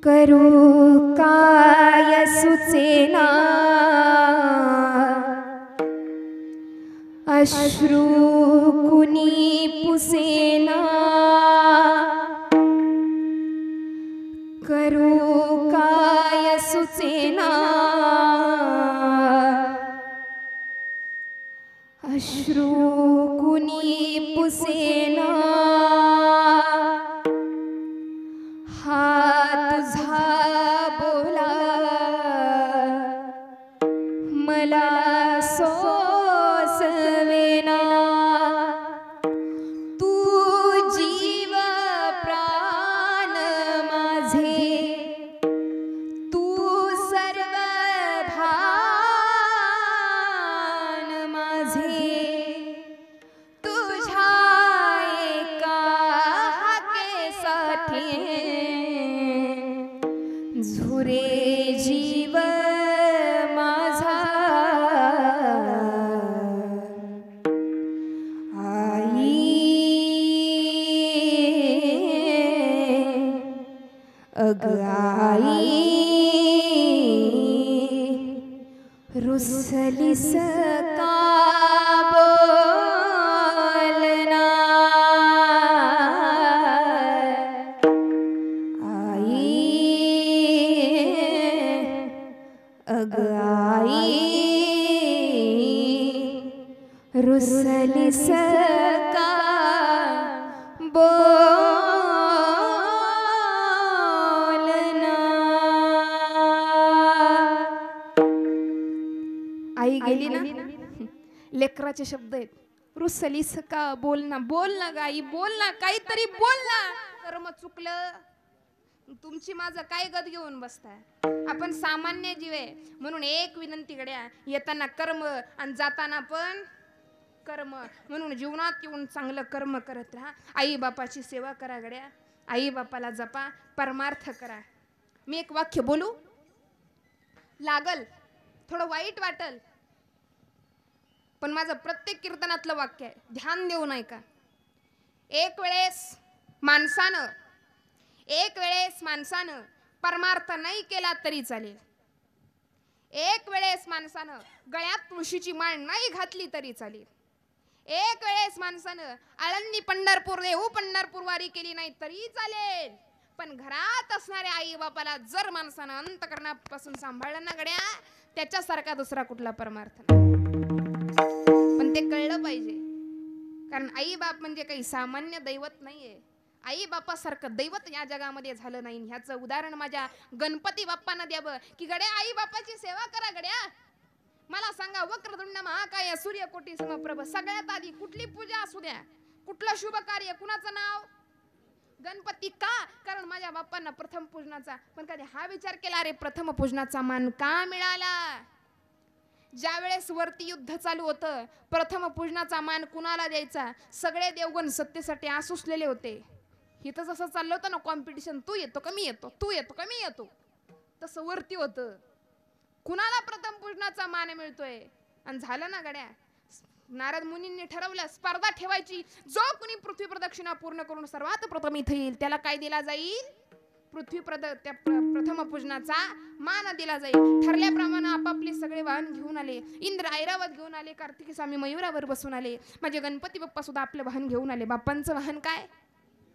करू काय सुचेना अश्रू कुणी पुसेना करू काय सुचेना अश्रू कुणी पुसेना हा तुझा बोला मला सोसवेना तू जीव प्राण माझे तू सर्व भान माझे तुझ्या एका हाकेसाठी झुरे जीव माझा आई अग आई रुसलीस का बोलना अग आई रुसलीस का बोलना। आई गेली ना, लेकराचे शब्द आहेत. रुसलीस का बोलना, बोल ना गाई बोल ना, काहीतरी बोल ना. कर्म चुकलं तुमची माझं काय गत घेऊन बसताय. आपण सामान्य जीव आहे म्हणून एक विनंती गड्या, येताना कर्म आणि जाताना पण कर्म, म्हणून जीवनात येऊन चांगलं कर्म करत राहा. आई बापाची सेवा करा गड्या, आई बापाला जपा, परमार्थ करा. मी एक वाक्य बोलू लागल, थोडं वाईट वाटल, पण माझं प्रत्येक कीर्तनातलं वाक्य आहे, ध्यान देऊन ऐका. एक वेळेस माणसानं परमार्थ नाही केला तरी चालेल. एक वेळेस माणसानं गळ्यात तुळशीची माळ नाही घातली तरी चालेल. एक वेळेस माणसानं आळंदी पंढरपूर देऊ पंढरपूर वारी केली नाही तरी चालेल. पण घरात असणाऱ्या आई बापाला जर माणसानं अंतःकरणापासून सांभाळलं ना गड्या, त्याच्यासारखा दुसरा कुठला परमार्थ नाही. पण ते कळलं पाहिजे, कारण आई बाप म्हणजे काही सामान्य दैवत नाहीये. आई बापासारखं दैवत या जगामध्ये झालं नाही. ह्याचं उदाहरण माझ्या गणपती बाप्पांना द्यावं की गड्या आई बापाची सेवा करा गड्या. मला सांगा, वक्रतुंड महाकाय सूर्यकोटी समप्रभ, सगळ्यात आधी कुठली पूजा असू द्या, कुठलं शुभ कार्य, कुणाचं नाव गणपती. का? कारण माझ्या बाप्पांना प्रथम पूजनाचा, पण कधी हा विचार केला रे प्रथम पूजनाचा मान का मिळाला? ज्या वेळेस वरती युद्ध चालू होतं, प्रथम पूजनाचा मान कुणाला द्यायचा? सगळे देवगण सत्तेसाठी आसुसलेले होते. इथं जसं चाललं होतं ना कॉम्पिटिशन, तू येतो का मी येतो, तू येतो का मी येतो, तसं वरती होतं. कुणाला प्रथम पूजनाचा मान मिळतोय? आणि झालं ना गड्या, नारद मुनींनी ठरवलं स्पर्धा ठेवायची. जो कुणी पृथ्वी प्रदक्षिणा पूर्ण करून सर्वात प्रथम इथे येईल त्याला काय दिला जाईल? प्रथम पूजनाचा मान दिला जाईल. ठरल्याप्रमाणे आपापले सगळे वाहन घेऊन आले. इंद्र ऐरावत घेऊन आले, कार्तिकी स्वामी मयुरावर बसून आले, माझे गणपती बाप्पा सुद्धा आपलं वाहन घेऊन आले. बाप्पांचं वाहन काय?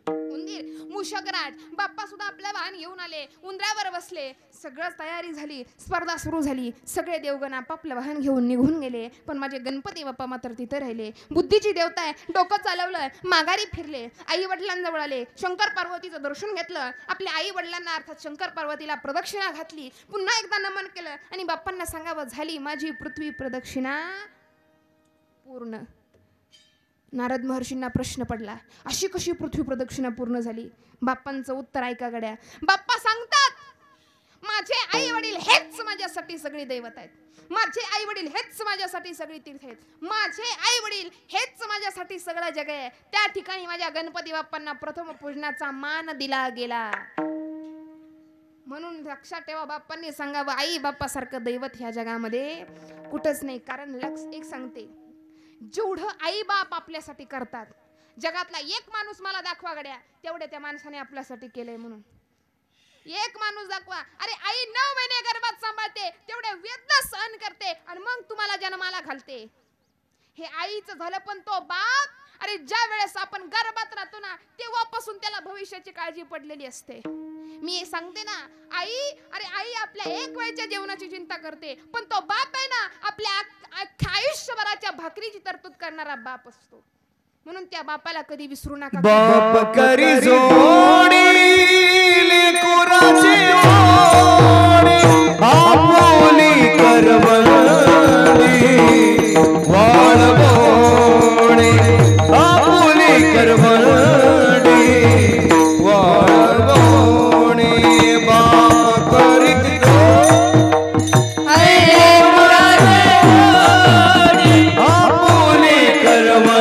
उंदीर. मूषकराज बाप्पा सुद्धा आपलं वाहन घेऊन आले, उंदरावर बसले. सगळं तयारी झाली, स्पर्धा सुरू झाली. सगळे देवगण आपापलं वाहन घेऊन निघून गेले, पण माझे गणपती बाप्पा मात्र तिथे राहिले. बुद्धीची देवता आहे, डोकं चालवलं, माघारी फिरले, आई वडिलांजवळ आले, शंकर पार्वतीचं दर्शन घेतलं. आपल्या आई वडिलांना अर्थात शंकर पार्वतीला प्रदक्षिणा घातली, पुन्हा एकदा नमन केलं आणि बाप्पांना सांगावं झाली माझी पृथ्वी प्रदक्षिणा पूर्ण. नारद महर्षींना प्रश्न पडला, अशी कशी पृथ्वी प्रदक्षिणा पूर्ण झाली? बाप्पांचं उत्तर ऐका गड्या. बाप्पा सांगतात, माझे आई वडील हेच माझ्यासाठी सगळी दैवत आहेत, माझे आई वडील हेच माझ्यासाठी सगळी तीर्थ आहेत, माझे आई वडील हेच माझ्यासाठी सगळं जग आहे. त्या ठिकाणी माझ्या गणपती बाप्पांना प्रथम पूजनाचा मान दिला गेला. म्हणून लक्षात ठेवा, बाप्पांनी सांगावं आई बाप्पासारखं दैवत ह्या जगामध्ये कुठंच नाही. कारण एक सांगते, जेवढं आई बाप आपल्यासाठी करतात, जगातला एक माणूस मला दाखवा गड्या तेवढे त्या माणसाने आपल्यासाठी केलंय. म्हणून एक माणूस दाखवा. अरे आई 9 महिने गर्भात सांभाळते, तेवढे वेदना सहन करते आणि मग तुम्हाला जन्माला घालते. हे आईचं झालं. पण तो बाप, अरे ज्या वेळेस आपण गर्भात राहतो ना तेव्हापासून त्याला भविष्याची काळजी पडलेली असते. मी सांगते ना, आई आपल्या एक वेळच्या जेवणाची चिंता करते, पण तो बाप आहे ना आपल्या आयुष्यभराच्या भाकरीची तरतूद करणारा बाप असतो. म्हणून त्या बापाला कधी विसरू नका. बाप करी जोडी लेकराची ओढी, आपुली करवली वाळवणे, आपुली करवली वाळवणे. बाप करी आपुली करवली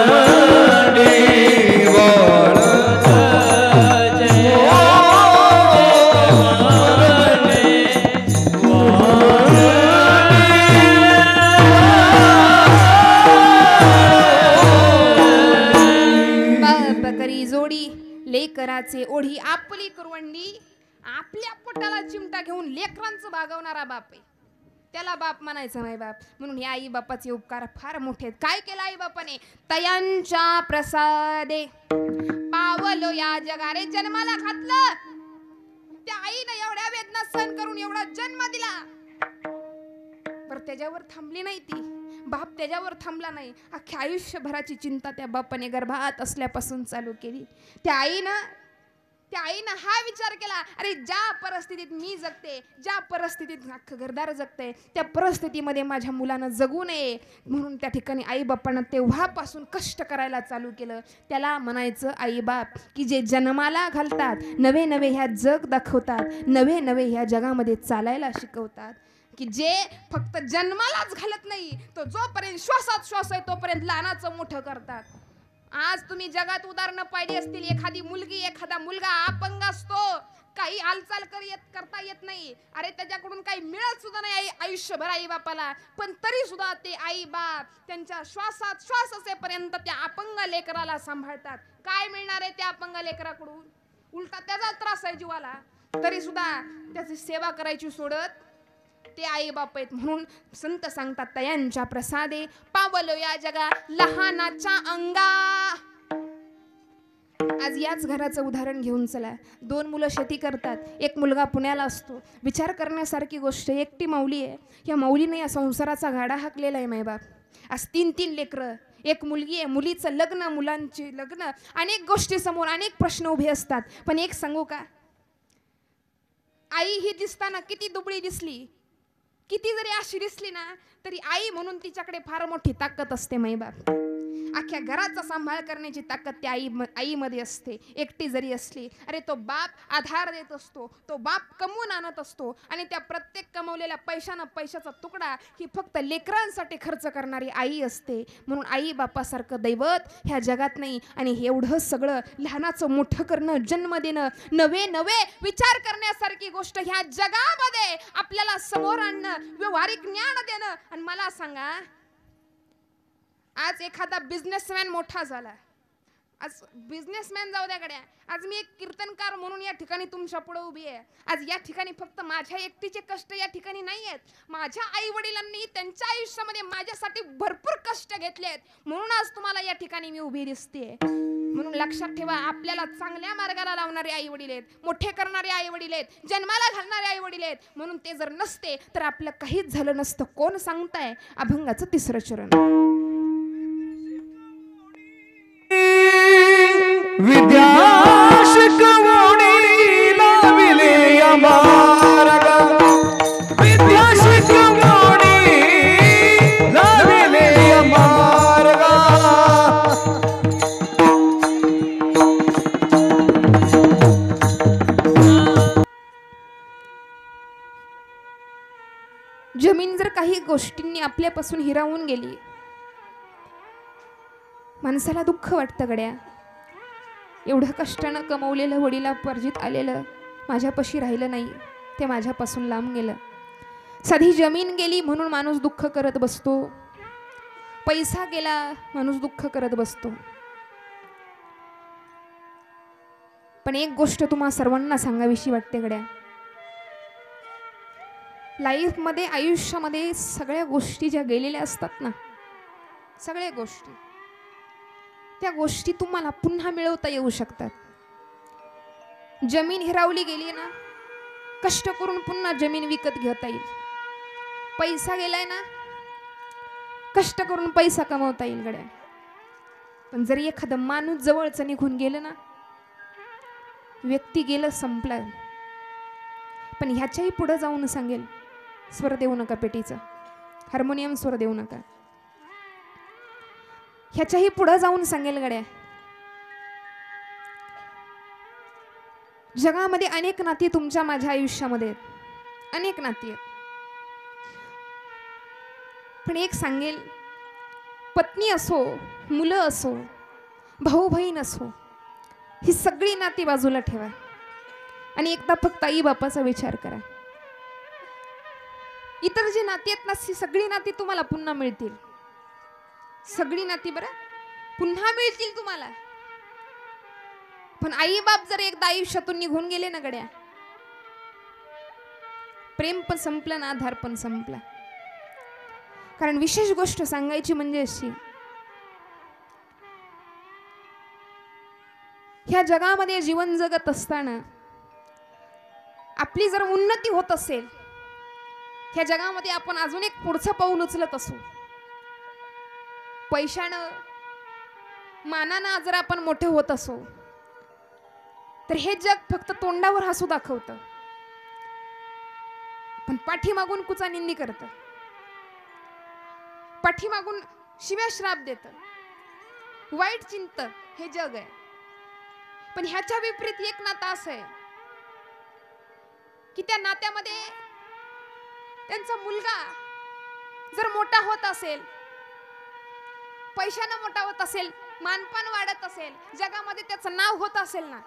लेकराचे ओढी आपली करवंडी. आपल्या पोटाला चिमटा घेऊन लेकरांचं भागवणारा बाप आहे, त्याला बाप म्हणायचं नाही बाप. म्हणून या आई बापाचे उपकार फार मोठे. काय केलं आई बापाने? तयांच्या प्रसादे पावलो या जगारे, जन्माला घातलं. त्या आईने एवढ्या वेदना सहन करून एवढा जन्म दिला, पर त्याच्यावर थांबली नाही ती. बाप त्याच्यावर थांबला नाही. अख्ख्या आयुष्यभराची चिंता त्या बापाने गर्भात असल्यापासून चालू केली. त्या आईनं हा विचार केला, अरे ज्या परिस्थितीत मी जगते, ज्या परिस्थितीत अख्खं घरदार जगते, त्या परिस्थितीमध्ये माझ्या मुलानं जगू नये. म्हणून त्या ठिकाणी आई बापानं तेव्हापासून कष्ट करायला चालू केलं. त्याला म्हणायचं आई बाप, की जे जन्माला घालतात, नवे नवे ह्या जग दाखवतात, नवे नवे ह्या जगामध्ये चालायला शिकवतात. की जे फक्त जन्मालाच घालत नाही, तो जोपर्यंत श्वासात श्वास आहे तोपर्यंत लहानाचं मोठं करतात. आज तुम्ही जगात उदाहरणं पाहिली असतील. एखादी मुलगी, एखादा मुलगा अपंग असतो, काही हालचाल करता येत नाही. अरे त्याच्याकडून काही मिळत सुद्धा नाही आयुष्यभर आई बापाला, पण तरी सुद्धा ते आई बाप त्यांच्या श्वासात श्वास असेपर्यंत त्या अपंग लेकराला सांभाळतात. काय मिळणार आहे त्या अपंग लेकराकडून? उलटा त्याचा त्रास आहे जीवाला, तरी सुद्धा त्याची सेवा करायची सोडत ते आई बाप आहेत. म्हणून संत सांगतात, तयांच्या प्रसादे पावलो या जगा लहानाच्या अंगा. आज याच घराचं उदाहरण घेऊन चला. 2 मुलं शेती करतात, एक मुलगा पुण्याला असतो. विचार करण्यासारखी गोष्ट. एकटी माऊली आहे, या माऊलीने या संसाराचा गाडा हाकलेला आहे मायबाप. आज 3 लेकरं, एक मुलगी आहे, मुलीचं लग्न, मुलांचे लग्न, अनेक गोष्टी समोर, अनेक प्रश्न उभे असतात. पण एक सांगू का, आई ही दिसताना किती दुबळी दिसली, किती जरी अशी दिसली ना, तरी आई म्हणून तिच्याकडे फार मोठी ताकद असते माईबाप. अख्ख्या घराचा सांभाळ करण्याची ताकद त्या आईमध्ये असते. एकटी जरी असली, अरे तो बाप आधार देत असतो, तो बाप कमवून आणत असतो. आणि त्या प्रत्येक कमवलेल्या पैशाचा तुकडा ही फक्त लेकरांसाठी खर्च करणारी आई असते. म्हणून आई बापासारखं दैवत ह्या जगात नाही. आणि एवढं सगळं लहानाचं मोठं करणं, जन्म देणं, नवे नवे विचार करण्यासारखी गोष्ट ह्या जगामध्ये आपल्याला समोर आणणं, व्यावहारिक ज्ञान देणं. आणि मला सांगा, आज एखादा बिझनेसमॅन मोठा झाला, आज बिझनेसमॅन जाऊ द्या गड्या, आज मी एक कीर्तनकार म्हणून या ठिकाणी तुमच्या पुढे उभी आहे. आज या ठिकाणी फक्त माझ्या एकटीचे कष्ट या ठिकाणी नाही आहेत, माझ्या आई वडिलांनी त्यांच्या आयुष्यामध्ये माझ्यासाठी भरपूर कष्ट घेतले आहेत. म्हणून आज तुम्हाला या ठिकाणी मी उभी दिसते. म्हणून लक्षात ठेवा, आपल्याला चांगल्या मार्गाला लावणारे आई वडील आहेत, मोठे करणारे आई वडील आहेत, जन्माला घालणारे आई वडील आहेत. म्हणून ते जर नसते तर आपलं काहीच झालं नसतं. कोण सांगताय? अभंगाचं 3रं चरण. विद्या शिकवणी लाविले या मार्गा, विद्या शिकवणी लाविले या मार्गा. जमीन जर काही गोष्टींनी आपल्यापासून हिरावून गेली, माणसाला दुःख वाटतं गड्या. एवढं कष्टानं कमवलेलं, वडिलापर्जित आलेलं माझ्यापाशी राहिलं नाही, ते माझ्यापासून लांब गेलं. साधी जमीन गेली म्हणून माणूस दुःख करत बसतो, पैसा गेला माणूस दुःख करत बसतो. पण एक गोष्ट तुम्हा सर्वांना सांगावीशी वाटते गड्या, लाईफमध्ये आयुष्यामध्ये सगळ्या गोष्टी ज्या गेलेल्या असतात ना, सगळ्या गोष्टी, त्या गोष्टी तुम्हाला पुन्हा मिळवता येऊ शकतात. जमीन हिरावली गेली ना, कष्ट करून पुन्हा जमीन विकत घेता येईल. पैसा गेलाय ना, कष्ट करून पैसा कमवता येईल गड्या. पण जर एखादं माणूस जवळचं निघून गेलं ना, व्यक्ती गेलं, संपलं. पण ह्याच्याही पुढे जाऊन सांगेल, स्वर देऊ नका पेटीचा, हार्मोनियम स्वर देऊ नका. ह्याच्याही पुढे जाऊन सांगेल गड्या, जगामध्ये अनेक नाती तुमच्या माझ्या आयुष्यामध्ये आहेत, अनेक नाती आहेत. पण एक सांगेल, पत्नी असो, मुलं असो, भाऊ बहीण असो, ही सगळी नाती बाजूला ठेवा आणि एकदा फक्त आई बापाचा विचार करा. इतर जी नाती आहेत ना, ही सगळी नाती तुम्हाला पुन्हा मिळतील. सगळी नाती बरं पुन्हा मिळतील तुम्हाला. पण आई बाप जर एकदा आयुष्यातून निघून गेले ना गड्या, प्रेम पण संपलं ना, आधार पण संपला. कारण विशेष गोष्ट सांगायची म्हणजे अशी, ह्या जगामध्ये जीवन जगत असताना आपली जर उन्नती होत असेल, ह्या जगामध्ये आपण अजून एक पुढचं पाऊल उचलत असू, पैशानं मानानं जर आपण मोठे होत असो, तर हे जग फक्त तोंडावर हसू दाखवतं, पण पाठीमागून कुचा निंदी करतं, पाठीमागून शिव्या श्राप देतं, वाईट चिंतन हे जग आहे. पण ह्याच्या विपरीत एक नातं असं आहे की त्या नात्यामध्ये त्यांचा मुलगा जर मोठा होत असेल, पैशानं मोठा होत असेल, मानपान वाढत असेल, जगामध्ये त्याचं नाव होत असेल ना,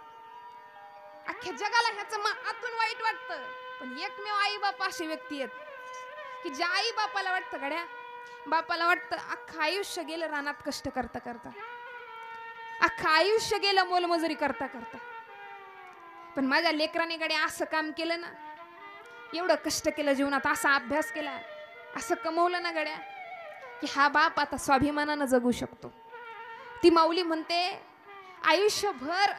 अख्ख्या जगाला ह्याचं आतून वाईट वाटतं. पण एकमेव आई बाप अशी व्यक्ती आहेत की ज्या आई बापाला वाटतं गड्या, बापाला वाटतं अख्खं आयुष्य गेलं रानात कष्ट करता करता, अख्खं आयुष्य गेलं मोलमजुरी करता करता, पण माझ्या लेकराने गड्या असं काम केलं ना, एवढं कष्ट केलं जीवनात, असा अभ्यास केला, असं कमवलं ना गड्या, की हा बाप आता स्वाभिमानानं जगू शकतो. ती माऊली म्हणते, आयुष्यभर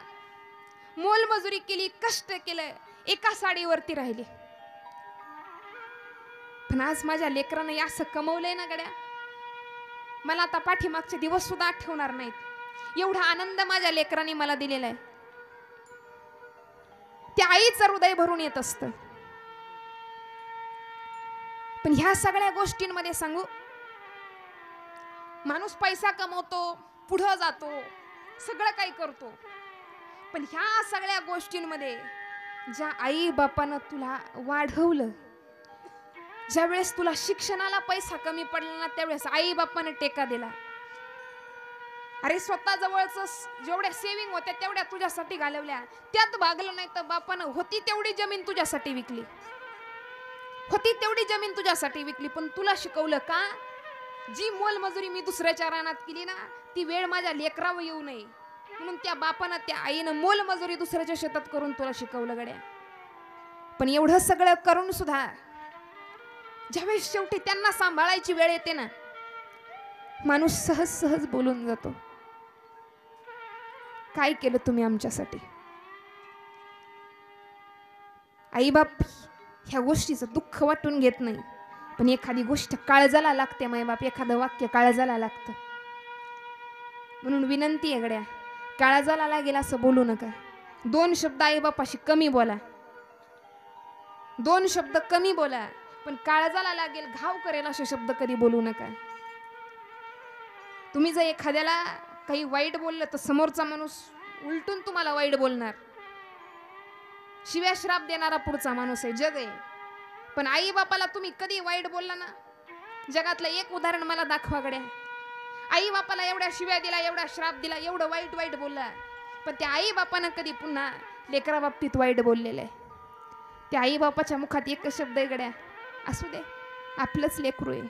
मोलमजुरी केली, कष्ट केलं, एका साडीवरती राहिली, पण आज माझ्या लेकरानं असं कमवलंय ना गड्या, मला आता पाठीमागचे दिवस सुद्धा आठवणार नाहीत. एवढा आनंद माझ्या लेकरांनी मला दिलेला आहे. त्या आईचं हृदय भरून येत असतं. पण ह्या सगळ्या गोष्टींमध्ये सांगू, माणूस पैसा कमवतो, पुढे जातो, सगळं काही करतो, पण ह्या सगळ्या गोष्टींमध्ये ज्या आई बापानं तुला वाढवलं, ज्या वेळेस तुला शिक्षणाला पैसा कमी पडला ना, त्यावेळेस आई बापानं टेका दिला. अरे स्वतः जवळच जेवढ्या सेविंग होत्या तेवढ्या तुझ्यासाठी घालवल्या, त्यात भागलं नाही तर बापानं होती तेवढी जमीन तुझ्यासाठी विकली, होती तेवढी जमीन तुझ्यासाठी विकली, पण तुला शिकवलं का, जी मोलमजुरी मी दुसऱ्याच्या रानात केली ना, ती वेळ माझ्या लेकरावर येऊ नये म्हणून त्या बापानं, त्या आईनं मोलमजुरी दुसऱ्याच्या शेतात करून तुला शिकवलं गड्या. पण एवढं सगळं करून सुद्धा ज्यावेळेस शेवटी त्यांना सांभाळायची वेळ येते ना, माणूस सहज सहज बोलून जातो, काय केलं तुम्ही आमच्यासाठी. आई बाप ह्या गोष्टीचं दुःख वाटून घेत नाही, पण एखादी गोष्ट काळजाला लागते, मायबाप एखादं वाक्य काळजाला लागतं. म्हणून विनंती आहे गड्या, काळजाला लागेल असं बोलू नका. 2 शब्द आई बापाशी कमी बोला, 2 शब्द कमी बोला, पण काळजाला लागेल, घाव करेल असे शब्द कधी बोलू नका. तुम्ही जर एखाद्याला काही वाईट बोललं तर समोरचा माणूस उलटून तुम्हाला वाईट बोलणार, शिव्या श्राप देणारा पुढचा माणूस आहे, जग आहे. पण आई बापाला तुम्ही कधी वाईट बोलला ना, जगातलं एक उदाहरण मला दाखवा गड्या. आई बापाला एवढ्या शिव्या दिला, एवढा श्राप दिला, एवढं वाईट वाईट बोलला, पण त्या आई बापानं कधी पुन्हा लेकरा बाबतीत वाईट बोललेलं आहे. त्या आई बापाच्या मुखात एकच शब्द आहे गड्या, असू दे आपलंच लेकरू आहे.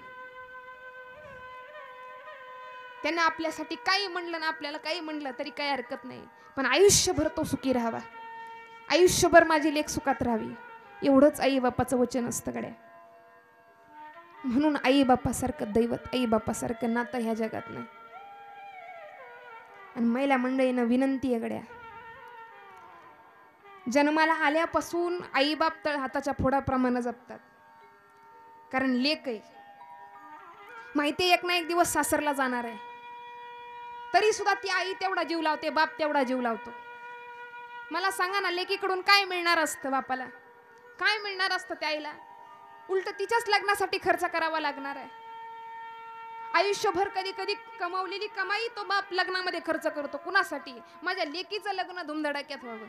त्यांना आपल्यासाठी काही म्हणलं ना, आपल्याला काही म्हणलं तरी काही हरकत नाही, पण आयुष्यभर तो सुखी राहावा, आयुष्यभर माझी लेक सुखात राहावी, एवढंच आई बापाचं वचन असतं गड्या. म्हणून आई बापासारखं दैवत, आई बापासारखं नातं ह्या जगात नाही. आणि महिला मंडळीनं विनंती आहे गड्या, जन्माला आल्यापासून आई बाप तळ हाताच्या फोडाप्रमाणे जपतात. कारण लेक आहे, माहिती एक ना एक दिवस सासरला जाणार आहे, तरी सुद्धा ती आई तेवढा जीव लावते, बाप तेवढा जीव लावतो. मला सांगा ना, लेकीकडून काय मिळणार असतं बापाला, काय मिळणार असतं त्या आईला? उलट तिच्याच लग्नासाठी खर्च करावा लागणार आहे. आयुष्यभर कधी कधी कमावलेली कमाई तो बाप लग्नामध्ये खर्च करतो. कुणासाठी? माझ्या लेकीचं लग्न धुमधडाक्यात व्हावं.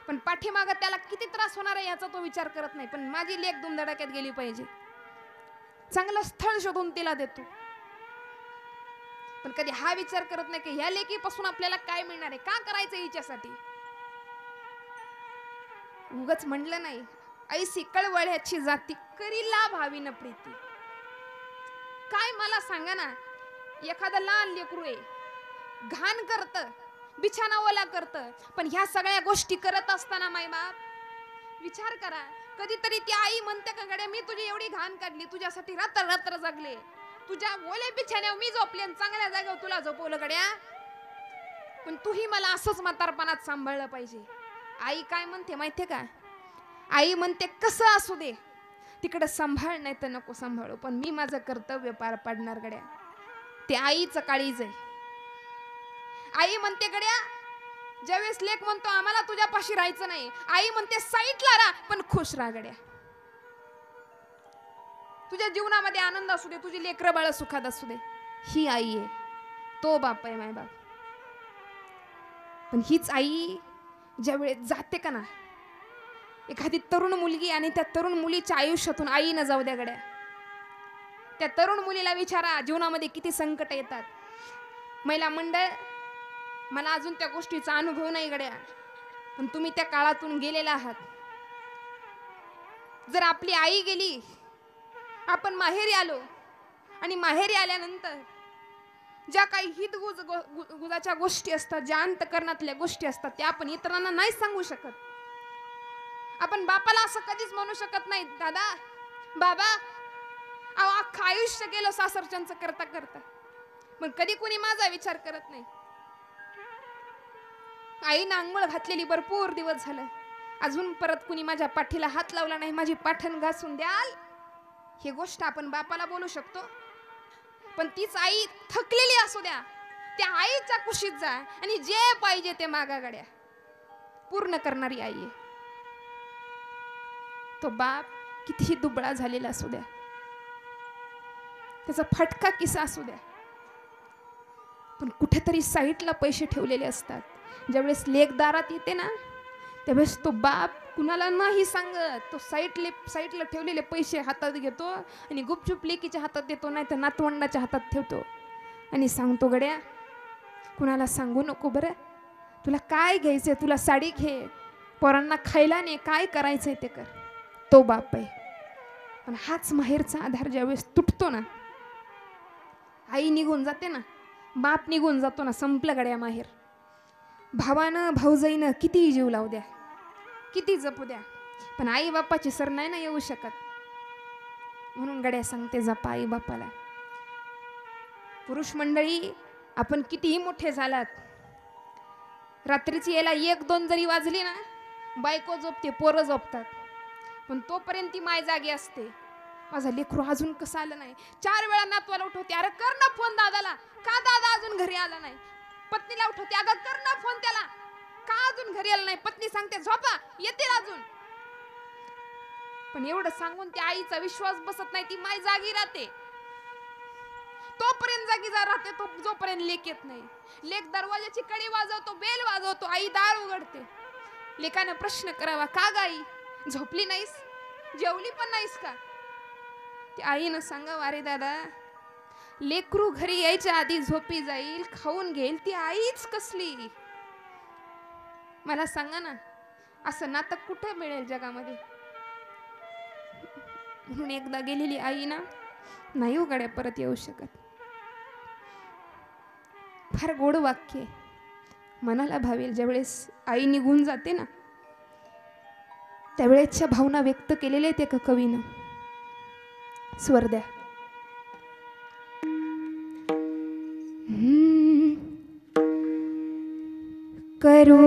पण पाठीमागं त्याला किती त्रास होणार आहे याचा तो विचार करत नाही. पण माझी लेक धुमधडाक्यात गेली पाहिजे, चांगलं स्थळ शोधून तिला देतो. पण कधी हा विचार करत नाही की ह्या लेकीपासून आपल्याला काय मिळणार आहे, का करायचं हिच्यासाठी. उगच म्हणलं नाही, ऐसी कळवळ्याची जाती करीला भावी न प्रीती. काय मला सांगा ना, एखादं लहान लेकरू आहे, घाण करतं, बिछाना ओला करतं, पण ह्या सगळ्या गोष्टी करत असताना मायबाप विचार करा, कधीतरी ती आई म्हणते का गड्या मी तुझी एवढी घाण काढली, तुझ्यासाठी रात्र रात्र जगले, तुझ्या ओले बिछाण्यावर मी झोपले आणि चांगल्या जागेवर तुला झोपवलं गड्या, पण तूही मला असंच म्हातारपणात सांभाळलं पाहिजे. आई काय म्हणते माहितीये का? आई म्हणते कसं असू दे, तिकडे सांभाळ नाही तर नको सांभाळू, पण मी माझं कर्तव्य पार पाडणार गड्या. ते आईचं काळीज आहे. आई म्हणते गड्या, ज्यावेळेस लेक म्हणतो आम्हाला तुझ्यापाशी राहायचं नाही, आई म्हणते साईटला राहा पण खुश राहा गड्या. तुझ्या जीवनामध्ये आनंद असू दे, तुझी लेकरं बाळ सुखात असू दे. ही आई आहे, तो बाप आहे माय बाप. पण हीच आई ज्यावेळेस जाते का ना, एखादी तरुण मुलगी आणि त्या तरुण मुलीच्या आयुष्यातून आईनं जाऊ द्या गड्या. त्या तरुण मुलीला विचारा जीवनामध्ये किती संकट येतात. महिला मंडळ, मला अजून त्या गोष्टीचा अनुभव नाही गड्या, पण तुम्ही त्या काळातून गेलेला आहात. जर आपली आई गेली, आपण माहेरी आलो आणि माहेरी आल्यानंतर ज्या काही हितगुजाच्या गोष्टी असतात, ज्या अंतकरणातल्या गोष्टी असतात, त्या आपण इतरांना नाही सांगू शकत. आपण बापाला असं कधीच म्हणू शकत नाही, दादा बाबा अहो अख्खं आयुष्य गेलो सासरच्यांचं करता करता, पण कधी कुणी माझा विचार करत नाही. आईनं अंघोळ घातलेली भरपूर दिवस झालं, अजून परत कुणी माझ्या पाठीला हात लावला नाही, माझी पाठण घासून द्याल, ही गोष्ट आपण बापाला बोलू शकतो. पण तीच आई थकलेली असू द्या, त्या आईच्या कुशीत जा आणि जे पाहिजे ते मागा गड्या, पूर्ण करणारी आई आहे. तो बाप कितीही दुबळा झालेला असू द्या, त्याचा फटका किस्सा असू द्या, पण कुठेतरी साईटला पैसे ठेवलेले असतात. ज्यावेळेस लेक दारात येते ना, त्यावेळेस तो बाप कुणाला नाही सांगत, तो साईटला ठेवलेले पैसे हातात घेतो आणि गुपचूप लेकीच्या हातात देतो, नाही तर नातवंडाच्या हातात ठेवतो आणि सांगतो गड्या कुणाला सांगू नको बरं, तुला काय घ्यायचंय, तुला साडी घे, पोरांना खायला नाही, काय करायचंय ते कर. तो बाप आहे. पण हाच माहेरचा आधार ज्यावेळेस तुटतो ना, आई निघून जाते ना, बाप निघून जातो ना, संपलं गड्या माहेर. भावानं भाऊजाईनं किती जीव लावू द्या, किती जपू द्या, पण आई बापाची सर नाही ना येऊ शकत. म्हणून गड्या सांगते, जपा आई बापाला. पुरुष मंडळी, आपण कितीही मोठे झालात, रात्रीची यायला 1-2 जरी वाजली ना, बायको झोपते, पोरं झोपतात, पण तोपर्यंत ती माय जागी असते. माझा लेकरू अजून कसं आलं नाही, 4 वेळा नातवाला उठवते, अरे कर ना फोन दादाला, का दादा अजून घरी आला नाही. पत्नीला उठवते, अगं कर ना फोन त्याला, का अजून घरी आला नाही. पत्नी सांगते झोपा, येतील अजून. पण एवढं सांगून त्या आईचा विश्वास बसत नाही, ती माय जागी राहते. तोपर्यंत जागी राहते तो जोपर्यंत लेक येत नाही. लेक दरवाजाची कडी वाजवतो, बेल वाजवतो, आई दार उघडते. लेकानं प्रश्न करावा, का गाई झोपली नाहीस, जेवली पण नाहीस का. त्या आईनं सांगावं, अरे दादा लेकरू घरी यायच्या आधी झोपी जाईल, खाऊन घेईल, ती आईच कसली. मला सांगा ना, असं नातं कुठं मिळेल जगामध्ये. म्हणून एकदा गेलेली आई ना, नाही उघड्या परत येऊ शकत. फार गोड वाक्य, मनाला भावेल. ज्यावेळेस आई निघून जाते ना, त्यावेळेसच्या भावना व्यक्त केलेल्या आहेत एका कवीनं. स्वर द्या. करू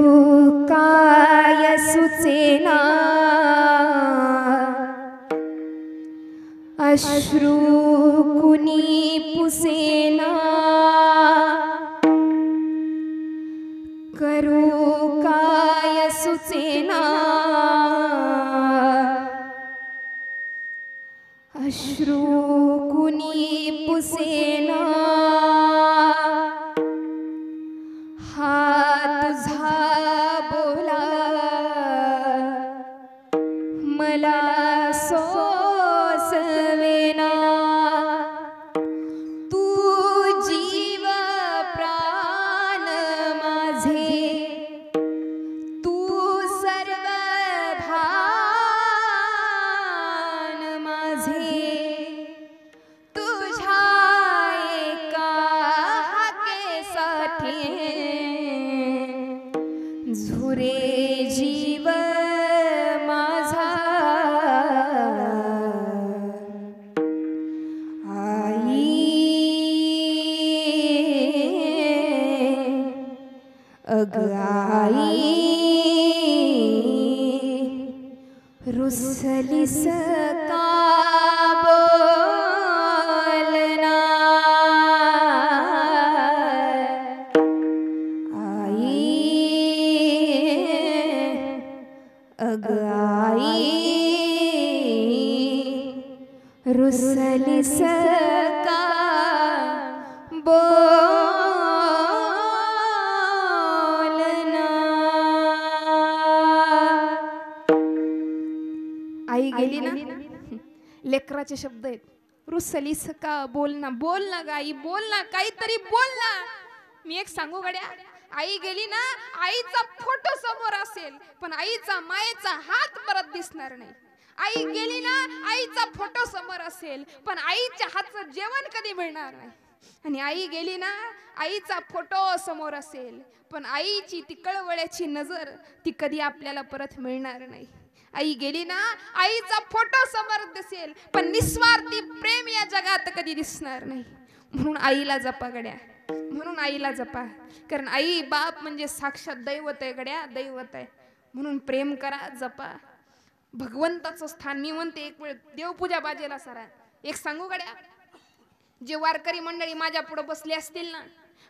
काय सुचेना अश्रू कुणी पुसेना करू काय सुचेना अश्रू कुणी पुसेना हा तुझा बोला मला सोसवेना तू जीव प्राण माझे तू सर्व भान माझे तुझ्या एका हाकेसाठी झुरे जीव माझा आई अग आई रुसलीस का बोलना अग आई रुसलीस का बोलना. आई गेली ना, लेकराचे शब्द आहेत. रुसलीस का बोलना, बोल ना गाई बोल ना, काहीतरी बोल ना. मी एक सांगू गड्या, आई गेली ना, आईचा फोटो समोर असेल पण आईचा मायेचा हात परत दिसणार नाही. आई गेली ना, आईचा फोटो समोर असेल पण आईच्या हातचं जेवण कधी मिळणार नाही. आणि आई गेली ना, आईचा फोटो समोर असेल पण आईची ती कळवळ्याची नजर ती कधी आपल्याला परत मिळणार नाही. आई गेली ना, आईचा फोटो समोर दिसेल पण निस्वार्थी प्रेम या जगात कधी दिसणार नाही. म्हणून आईला जपा गड्या, म्हणून आईला जपा. कारण आई बाप म्हणजे साक्षात दैवत आहे गड्या, दैवत आहे. म्हणून प्रेम करा, जपा. भगवंताचं स्थान मी म्हणते, एक वेळ देवपूजा बाजेला सरा. एक सांगू गड्या, जे वारकरी मंडळी माझ्या पुढे बसले असतील ना,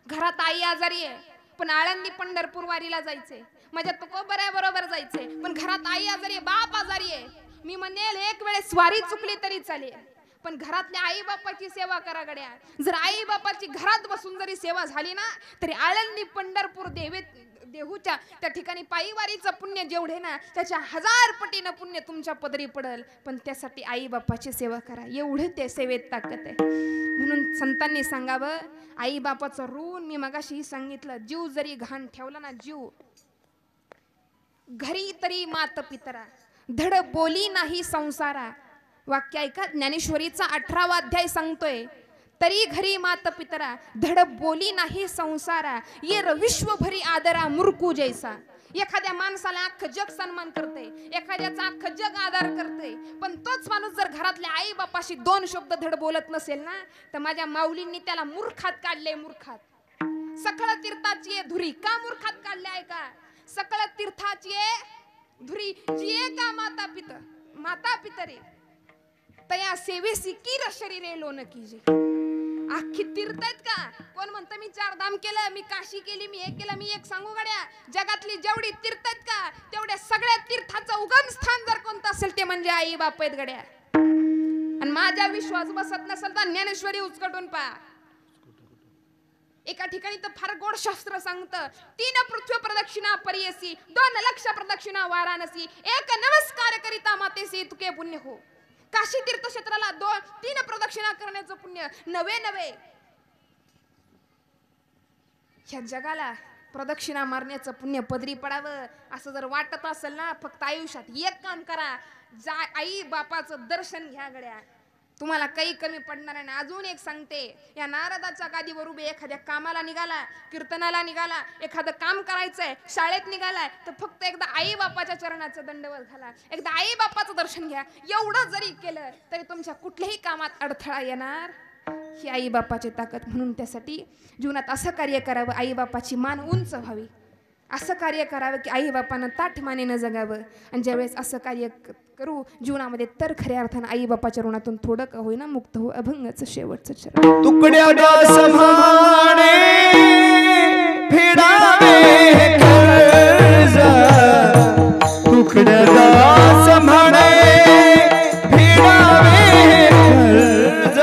घरात आई आजारी आहे पण आळंदी पंढरपूर वारीला जायचे, माझ्या तुकोबऱ्याबरोबर जायचे पण घरात आई आजारी आहे, बाप आजारी आहे. मी म्हणेल एक वेळेस वारी चुकली तरी चालेल पण घरातल्या आई बापाची सेवा करा गड्या. जर आई बापाची घरात बसून जरी सेवा झाली ना तरी आळंदी पंढरपूर देहूच्या त्या ठिकाणी पायीवारीचं पुण्य जेवढे ना त्याच्या 1000 पटीनं पुण्य तुमच्या पदरी पडल. पण त्यासाठी आई बापाची सेवा करा, एवढे ते सेवेत ताकद आहे. म्हणून संतांनी सांगावं, आई बापाचं ऋण मी मगाशी सांगितलं, जीव जरी घाण ठेवला ना, जीव घरी तरी मात पितरा धड बोली नाही संसारा. वाक्य ऐका, ज्ञानेश्वरीचा 18वा अध्याय सांगतोय, तरी घरी मात पितरा धड बोली नाही संसारा ये विश्वभरी आदरा मुरकू जैसा. एखाद्या माणसाला अख्खं जग सन्मान करते, एखाद्याचा अख्खं जग आदर करते, पण तोच माणूस जर घरातल्या आई बापाशी 2 शब्द धड बोलत नसेल ना तर माझ्या माऊलींनी त्याला मूर्खात काढले. मूर्खात सकळ तीर्थाची धुरी का मूर्खात काढले आहे का? सकळ तीर्थाची धुरी जी का माता पितरे तया सेवेसी कीर शरीरे लोन कीजे. अख्खी तीर्थ आहेत का? कोण म्हणतं मी 4 धाम केलं, मी काशी केली, मी हे केलं. मी एक सांगू गड्या, जगातली जेवढी तीर्थ आहेत का तेवढ्या सगळ्या तीर्थाचं उगम स्थान जर कोणतं असेल ते म्हणजे आई बाप आहेत गड्या. आणि माझा विश्वास बसत नसेल तर ज्ञानेश्वरी उचकटून पहा. एका ठिकाणी तर फार गोड शास्त्र सांगतं, 3 पृथ्वी प्रदक्षिणा परियसी 2 लक्ष प्रदक्षिणा वाराणसी 1 नमस्कार करिता मातेसी तुके पुण्य हो. काशी तीर्थक्षेत्राला 3 प्रदक्षिणा करण्याचं पुण्य नवे. ह्या जगाला प्रदक्षिणा मारण्याचं पुण्य पदरी पडावं असं जर वाटत असेल ना, फक्त आयुष्यात एक काम करा, आई बापाचं दर्शन घ्या गड्या. तुम्हाला काही कमी पडणार नाही. अजून एक सांगते, या नारदाच्या गादीवर उभे एखाद्या कामाला निघाला, कीर्तनाला निघाला, एखादं काम करायचंय, शाळेत निघालाय, तर फक्त एकदा आई बापाच्या चरणाचं दंडवत घाला, एकदा आई बापाचं दर्शन घ्या. एवढं जरी केलं तरी तुमच्या कुठल्याही कामात अडथळा येणार ही आई बापाची ताकद. म्हणून त्यासाठी जीवनात असं कार्य करावं, आई बापाची मान उंच व्हावी. असं कार्य करावं की आई बापानं ताठ मानेनं जगावं. आणि ज्यावेळेस असं कार्य करू जीवनामध्ये, तर खऱ्या अर्थानं आई बापाच्या ऋणातून थोडं का होईना मुक्त हो. अभंगाचं शेवटचं चरण. तुकड्या दास म्हणे फेडावे कर्ज, तुकड्या दास म्हणे फेडावे कर्ज.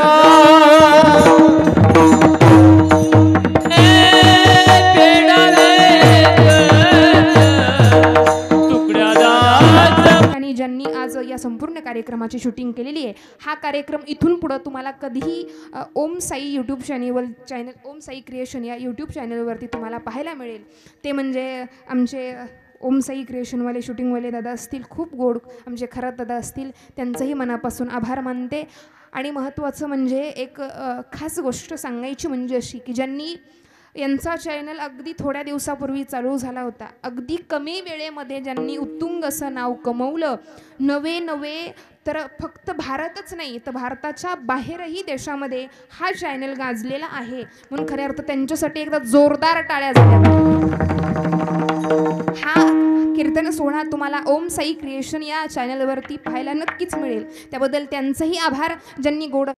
आणि ज्यांनी आज या संपूर्ण कार्यक्रमाची शूटिंग केलेली आहे, हा कार्यक्रम इथून पुढं तुम्हाला कधीही ओम साई यूट्यूब चॅनल ओम साई क्रिएशन या यूट्यूब चॅनलवरती तुम्हाला पाहायला मिळेल. ते म्हणजे आमचे ओम साई क्रिएशनवाले शूटिंगवाले दादा असतील, खूप गोड आमचे खरात दादा असतील, त्यांचंही मनापासून आभार मानते. आणि महत्त्वाचं म्हणजे एक खास गोष्ट सांगायची म्हणजे अशी की ज्यांनी यांचा चॅनल अगदी थोड्या दिवसापूर्वी चालू झाला होता, अगदी कमी वेळेमध्ये ज्यांनी उत्तुंग असं नाव कमवलं, नवे तर फक्त भारतच नाही तर भारताच्या बाहेरही देशामध्ये हा चॅनल गाजलेला आहे. म्हणून खऱ्या अर्थ त्यांच्यासाठी एकदा जोरदार टाळ्या झाल्या. हा कीर्तन सोहळा तुम्हाला ओम साई क्रिएशन या चॅनलवरती पाहायला नक्कीच मिळेल. त्याबद्दल त्यांचंही आभार. ज्यांनी गोड